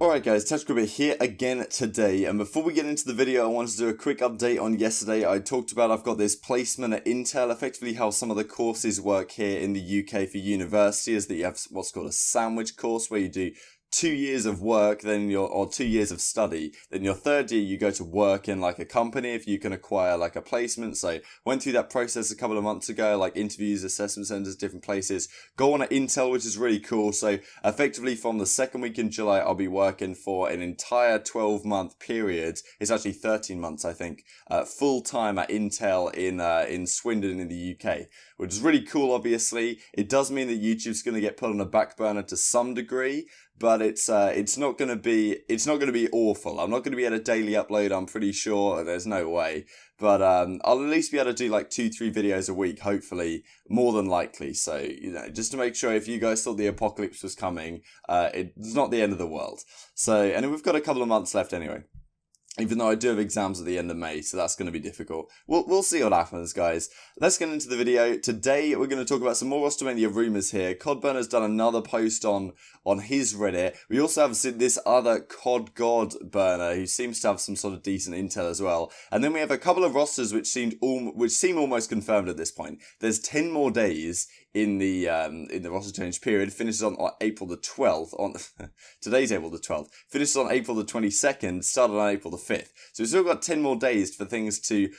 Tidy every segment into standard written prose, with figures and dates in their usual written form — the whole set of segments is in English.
Alright guys, TechGrubber here again today, and before we get into the video I wanted to do a quick update on yesterday. I talked about I've got this placement at Intel, effectively how some of the courses work here in the UK for university is that you have what's called a sandwich course where you do 2 years of work, or 2 years of study, then your third year you go to work in like a company if you can acquire like a placement. So went through that process a couple of months ago, like interviews, assessment centers, different places. Go on at Intel, which is really cool. So effectively from the second week in July, I'll be working for an entire 12-month period. It's actually 13 months, I think, full time at Intel in Swindon in the UK, which is really cool. Obviously, it does mean that YouTube's going to get put on a back burner to some degree. But it's not gonna be awful. I'm not gonna be able to daily upload, I'm pretty sure. There's no way. But I'll at least be able to do like 2-3 videos a week, hopefully, more than likely. So, you know, just to make sure if you guys thought the apocalypse was coming, it's not the end of the world. So, and we've got a couple of months left anyway. Even though I do have exams at the end of May, so that's going to be difficult. We'll see what happens, guys. Let's get into the video. Today, we're going to talk about some more Rostermania rumours here. CODburner's done another post on his Reddit. We also have this other COD God burner who seems to have some sort of decent intel as well. And then we have a couple of rosters which seem almost confirmed at this point. There's 10 more days in the roster change period. Finishes on April the 12th. Today's April the 12th. Finishes on April the 22nd. Started on April the 5th. So we've still got 10 more days for things to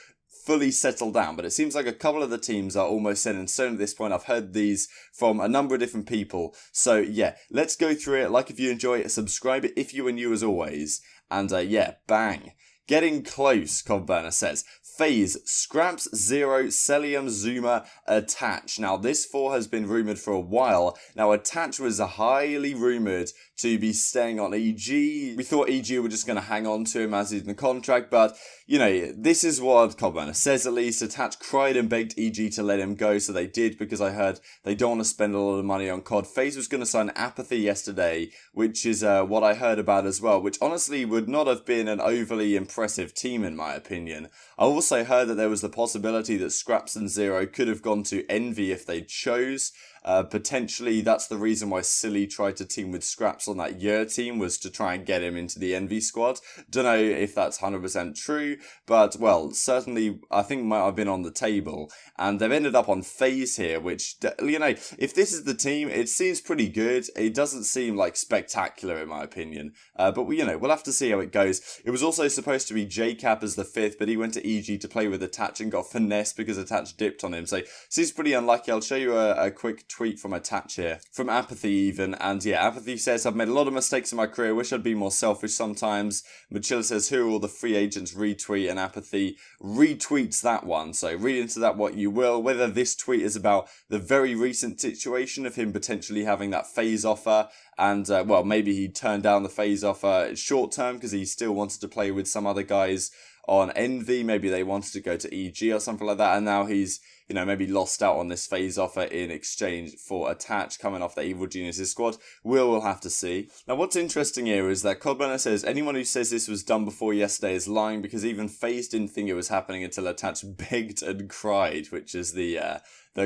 fully settle down, but it seems like a couple of the teams are almost set in stone at this point. I've heard these from a number of different people. So yeah, let's go through it. Like if you enjoy it, subscribe it if you are new as always. And yeah, bang. Getting close, CODburner says. FaZe, Scraps, Zero, Celium, Zuma, Attach. Now, this 4 has been rumoured for a while. Now, Attach was highly rumoured to be staying on EG. We thought EG were just going to hang on to him as he's in the contract, but, you know, this is what CODburner says at least. Attach cried and begged EG to let him go, so they did, because I heard they don't want to spend a lot of money on COD. FaZe was going to sign Apathy yesterday, which is what I heard about as well, which honestly would not have been an overly impressive team in my opinion. I also heard that there was the possibility that Scraps and Zero could have gone to Envy if they chose. Potentially that's the reason why Silly tried to team with Scraps on that year team, was to try and get him into the Envy squad. Don't know if that's 100% true, but well, certainly I think might have been on the table. And they've ended up on FaZe here, which, you know, if this is the team, it seems pretty good. It doesn't seem like spectacular in my opinion, but you know, we'll have to see how it goes. It was also supposed to be JCap as the 5th, but he went to EG to play with Attach and got finessed because Attach dipped on him, so seems pretty unlucky. I'll show you a quick tweet from Attach here, from Apathy even, and yeah, Apathy says, I've made a lot of mistakes in my career, wish I'd be more selfish sometimes. McWilliam says, who are all the free agents? Retweet, and Apathy retweets that one, so read into that what you will. Whether this tweet is about the very recent situation of him potentially having that FaZe offer, and well, maybe he turned down the FaZe offer short term because he still wanted to play with some other guys on Envy, maybe they wanted to go to EG or something like that, and now he's, you know, maybe lost out on this FaZe offer in exchange for Attach coming off the Evil Geniuses squad. We'll have to see. Now, what's interesting here is that CODburner says anyone who says this was done before yesterday is lying, because even FaZe didn't think it was happening until Attach begged and cried, which is the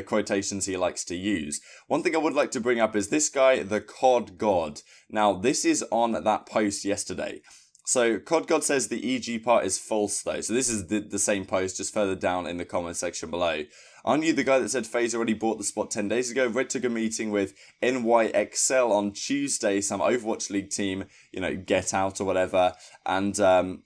quotations he likes to use. One thing I would like to bring up is this guy, the COD God. Now, this is on that post yesterday. So, COD God says the EG part is false though. So this is the same post, just further down in the comment section below. Aren't you the guy that said FaZe already bought the spot 10 days ago? Red took a meeting with NYXL on Tuesday, some Overwatch League team, you know, get out or whatever. And,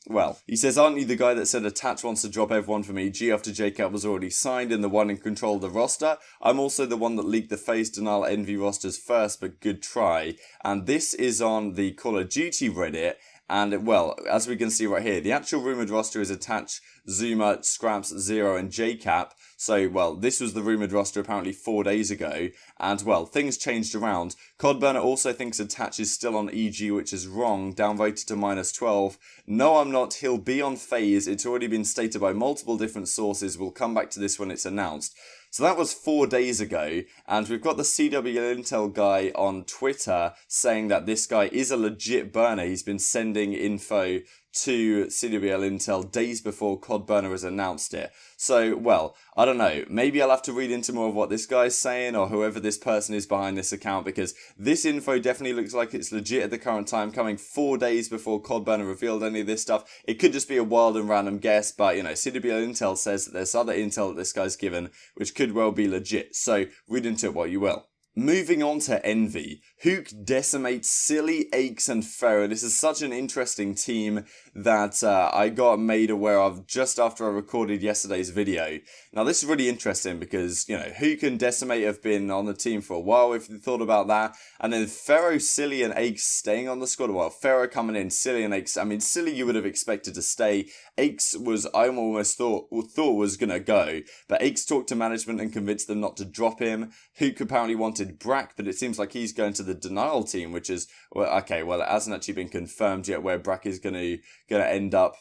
well, he says, aren't you the guy that said Attach wants to drop everyone from EG after JCat was already signed and the one in control of the roster? I'm also the one that leaked the FaZe denial Envy rosters first, but good try. And this is on the Call of Duty Reddit. And, well, as we can see right here, the actual rumoured roster is Attach, Zuma, Scraps, Zero, and JCap. So, well, this was the rumoured roster apparently 4 days ago. And, well, things changed around. CODburner also thinks Attach is still on EG, which is wrong. Downvoted to -12. No, I'm not. He'll be on FaZe. It's already been stated by multiple different sources. We'll come back to this when it's announced. So that was 4 days ago, and we've got the CWL Intel guy on Twitter saying that this guy is a legit burner. He's been sending info to CWL Intel days before CoD Burner has announced it. So, well, I don't know. Maybe I'll have to read into more of what this guy's saying or whoever this person is behind this account, because this info definitely looks like it's legit at the current time, coming 4 days before CoD Burner revealed any of this stuff. It could just be a wild and random guess, but, you know, CWL Intel says that there's other intel that this guy's given, which could well be legit. So, read into it what you will. Moving on to Envy, Hook decimates Silly, Aches and Pharaoh. This is such an interesting team that I got made aware of just after I recorded yesterday's video. Now this is really interesting because, you know, Hook and Decimate have been on the team for a while, if you thought about that. And then Pharaoh, Silly and Aches staying on the squad. Well, Pharaoh coming in, Silly and Aches. I mean, Silly you would have expected to stay. Aches was, I almost thought was going to go. But Aches talked to management and convinced them not to drop him. Hook apparently wanted Brack, but it seems like he's going to the denial team, which is, well, okay, well, it hasn't actually been confirmed yet where Brack is going to end up.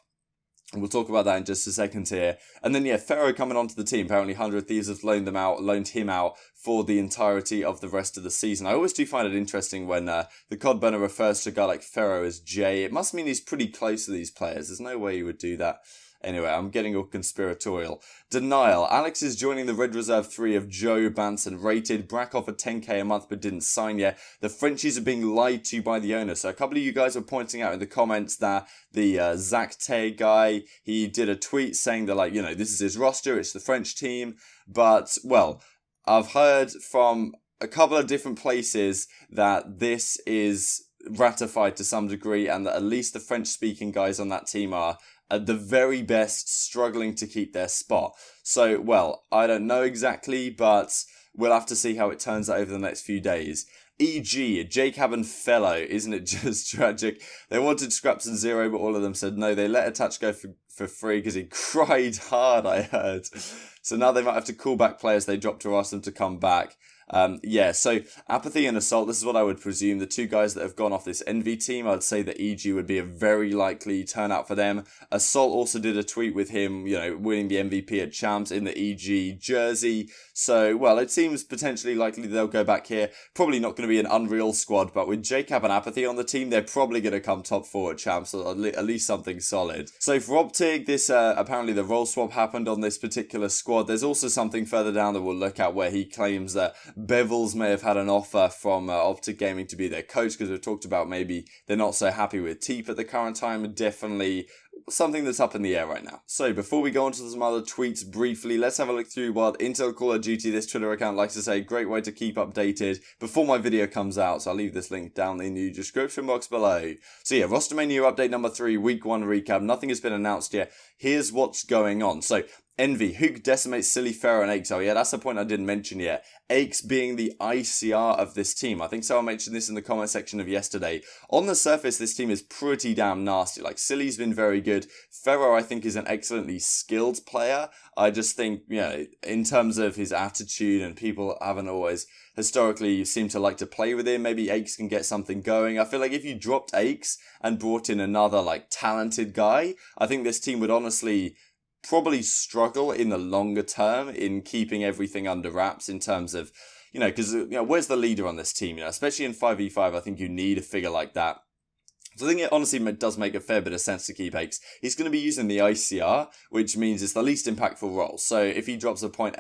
And we'll talk about that in just a second here. And then, yeah, Pharaoh coming onto the team. Apparently 100 Thieves have loaned him out for the entirety of the rest of the season. I always do find it interesting when the COD burner refers to a guy like Pharaoh as Jay. It must mean he's pretty close to these players. There's no way he would do that. Anyway, I'm getting all conspiratorial. Denial. Alex is joining the Red Reserve 3 of Joe Banson. Rated. Brack offered 10k a month but didn't sign yet. The Frenchies are being lied to by the owner. So a couple of you guys were pointing out in the comments that the Zach Tay guy, he did a tweet saying that, like, you know, this is his roster, it's the French team. But, well, I've heard from a couple of different places that this is ratified to some degree and that at least the French-speaking guys on that team are at the very best struggling to keep their spot. So, well, I don't know exactly, but we'll have to see how it turns out over the next few days. E.g., Jacob and Fellow, isn't it just tragic? They wanted Scraps and Zero, but all of them said no. They let Attach go for free because he cried hard, I heard. So now they might have to call back players they dropped to ask them to come back. Yeah, so Apathy and Assault, this is what I would presume. The two guys that have gone off this Envy team, I'd say that EG would be a very likely turnout for them. Assault also did a tweet with him, you know, winning the MVP at Champs in the EG jersey. So, well, it seems potentially likely they'll go back here. Probably not going to be an Unreal squad, but with Jacob and Apathy on the team, they're probably going to come top 4 at Champs, or at least something solid. So for Optic, this apparently the role swap happened on this particular squad. There's also something further down that we'll look at where he claims that Bevels may have had an offer from Optic Gaming to be their coach, because we've talked about maybe they're not so happy with Teep at the current time. Definitely something that's up in the air right now. So before we go on to some other tweets briefly, let's have a look through what Intel Call of Duty, this Twitter account, likes to say. Great way to keep updated before my video comes out, so I'll leave this link down in the description box below. So yeah, Rostermania update number 3, week 1 recap. Nothing has been announced yet. Here's what's going on. So Envy, Hook decimates Silly, Pharaoh and Aches. Oh yeah, that's the point I didn't mention yet. Aches being the ICR of this team. I think someone mentioned this in the comment section of yesterday. On the surface, this team is pretty damn nasty. Like, Silly's been very good. Pharaoh, I think, is an excellently skilled player. I just think, you know, in terms of his attitude, and people haven't always historically seemed to like to play with him. Maybe Aches can get something going. I feel like if you dropped Aches and brought in another, like, talented guy, I think this team would honestly probably struggle in the longer term in keeping everything under wraps in terms of, you know, because, you know, where's the leader on this team? You know, especially in 5v5, I think you need a figure like that. So I think it honestly does make a fair bit of sense to keep Aches. He's going to be using the ICR, which means it's the least impactful role. So if he drops a 0.8,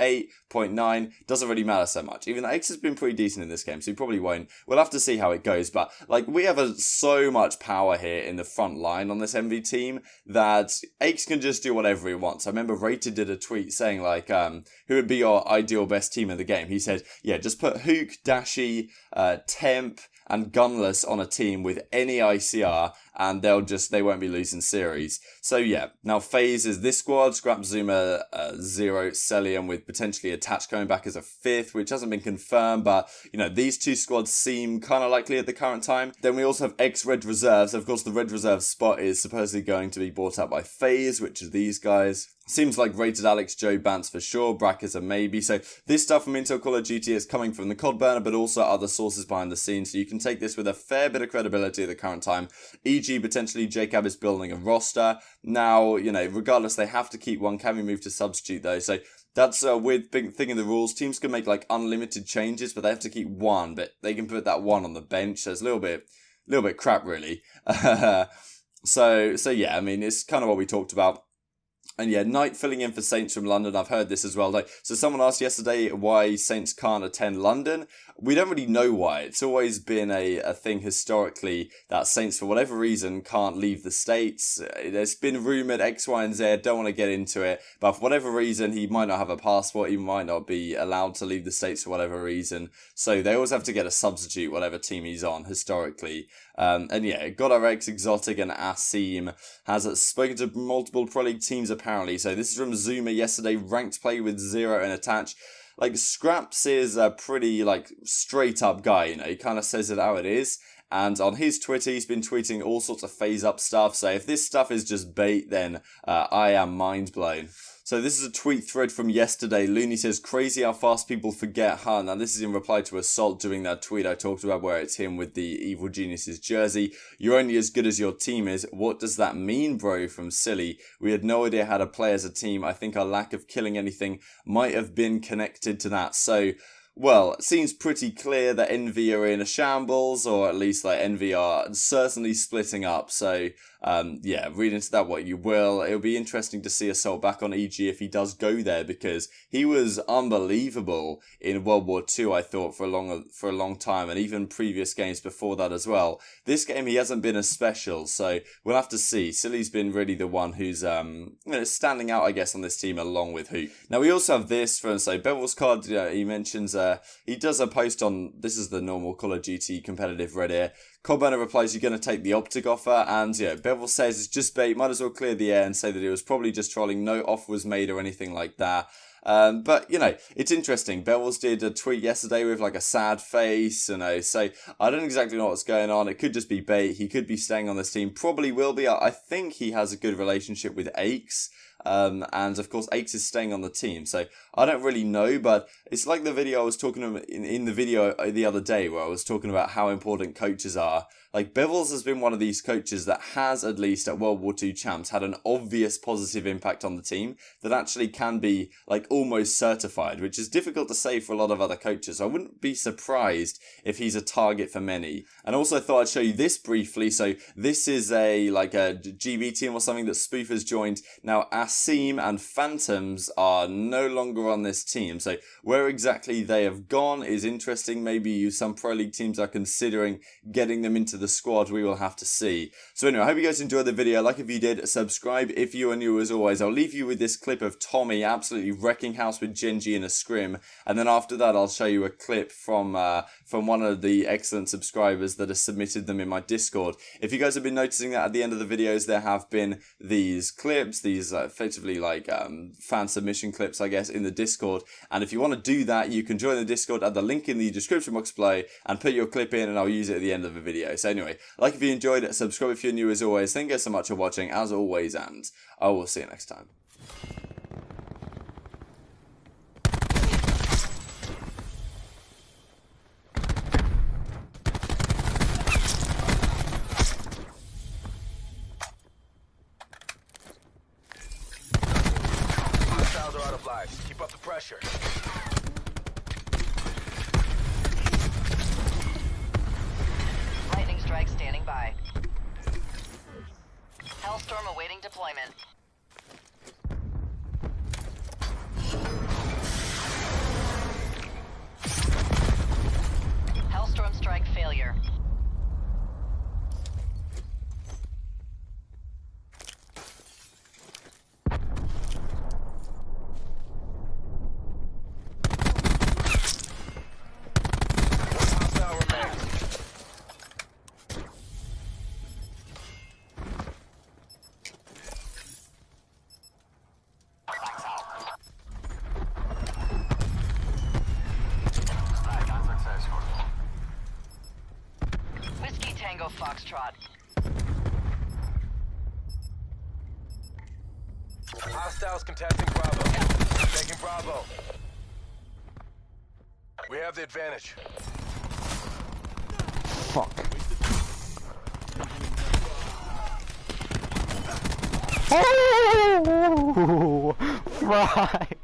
0.9, doesn't really matter so much. Even though Aches has been pretty decent in this game, so he probably won't. We'll have to see how it goes. But, like, we have so much power here in the front line on this MV team that Aches can just do whatever he wants. I remember Rated did a tweet saying, like, who would be your ideal best team in the game? He said, yeah, just put Hook, Dashy, Temp, and Gunless on a team with any ICR, and they won't be losing series. So yeah, now FaZe is this squad, Scrap, Zuma, Zero, Celium, with potentially Attach coming back as a 5th, which hasn't been confirmed, but, you know, these two squads seem kind of likely at the current time. Then we also have ex-Red Reserves. Of course, the Red Reserve spot is supposedly going to be bought out by FaZe, which are these guys. Seems like Rated Alex, Joe Bance for sure, Brack is a maybe. So this stuff from Intel Call of Duty is coming from the COD burner, but also other sources behind the scenes. So you can take this with a fair bit of credibility at the current time. E.g. potentially Jacob is building a roster. Now, you know, regardless, they have to keep one. Can we move to substitute though? So that's a weird big thing in the rules. Teams can make like unlimited changes, but they have to keep one. But they can put that one on the bench. So it's a little bit crap really. So yeah, I mean, it's kind of what we talked about. And yeah, Knight filling in for Saints from London. I've heard this as well. Like, so someone asked yesterday why Saints can't attend London. We don't really know why. It's always been a thing historically that Saints, for whatever reason, can't leave the States. There's been rumoured X, Y, and Z. Don't want to get into it. But for whatever reason, he might not have a passport. He might not be allowed to leave the States for whatever reason. So they always have to get a substitute, whatever team he's on, historically. And yeah, GodRx, Exotic, and Asim has spoken to multiple Pro League teams apparently. So this is from Zuma yesterday, ranked play with 0 and attach. Like, Scraps is a pretty, like, straight up guy, you know, he kind of says it how it is. And on his Twitter, he's been tweeting all sorts of phase up stuff. So if this stuff is just bait, then I am mind blown. So this is a tweet thread from yesterday. Looney says, crazy how fast people forget, huh? Now this is in reply to Assault doing that tweet I talked about where it's him with the Evil Geniuses jersey. You're only as good as your team is. What does that mean, bro? From Silly. We had no idea how to play as a team. I think our lack of killing anything might have been connected to that. So, well, it seems pretty clear that Envy are in a shambles, or at least like Envy are certainly splitting up. So, yeah, read into that what you will. It'll be interesting to see Assault back on EG if he does go there, because he was unbelievable in World War II, I thought, for a long time, and even previous games before that as well. This game, he hasn't been as special, so we'll have to see. Silly's been really the one who's you know, standing out, I guess, on this team along with Hoop. Now, we also have this from, so Bevel's CoD, he mentions, he does a post on, this is the normal Call of Duty competitive Reddit. Codburner replies, you're going to take the optic offer, and yeah, Bevel says it's just bait, might as well clear the air and say that it was probably just trolling, no offer was made or anything like that. But, you know, it's interesting. Bevel's did a tweet yesterday with like a sad face, you know, so I don't exactly know what's going on. It could just be bait. He could be staying on this team, probably will be. I think he has a good relationship with Aches. And of course Aches is staying on the team, so I don't really know, but it's like the video I was talking about in the video the other day where I was talking about how important coaches are. Like, Bevels has been one of these coaches that has, at least at World War II champs, had an obvious positive impact on the team that actually can be, like, almost certified, which is difficult to say for a lot of other coaches. I wouldn't be surprised if he's a target for many. And also I thought I'd show you this briefly. So this is a GB team or something that Spoof has joined. Now, Asim and Phantoms are no longer on this team. So where exactly they have gone is interesting. Maybe some Pro League teams are considering getting them into the squad. We will have to see. So anyway, I hope you guys enjoyed the video. Like if you did, subscribe if you are new as always. I'll leave you with this clip of Tommy absolutely wrecking house with Genji in a scrim, and then after that I'll show you a clip from one of the excellent subscribers that has submitted them in my Discord. If you guys have been noticing that at the end of the videos there have been these clips, these effectively like fan submission clips, I guess, in the Discord, and if you want to do that you can join the Discord at the link in the description box below and put your clip in, and I'll use it at the end of the video. So anyway, like if you enjoyed it, subscribe if you're new as always. Thank you guys so much for watching as always, and I will see you next time. Hostiles are out of lives. Keep up the pressure. Strike standing by. Hellstorm awaiting deployment. Hellstorm strike failure. Tango Foxtrot. Hostiles contesting Bravo. Taking Bravo. We have the advantage. Fuck. Oh! Right.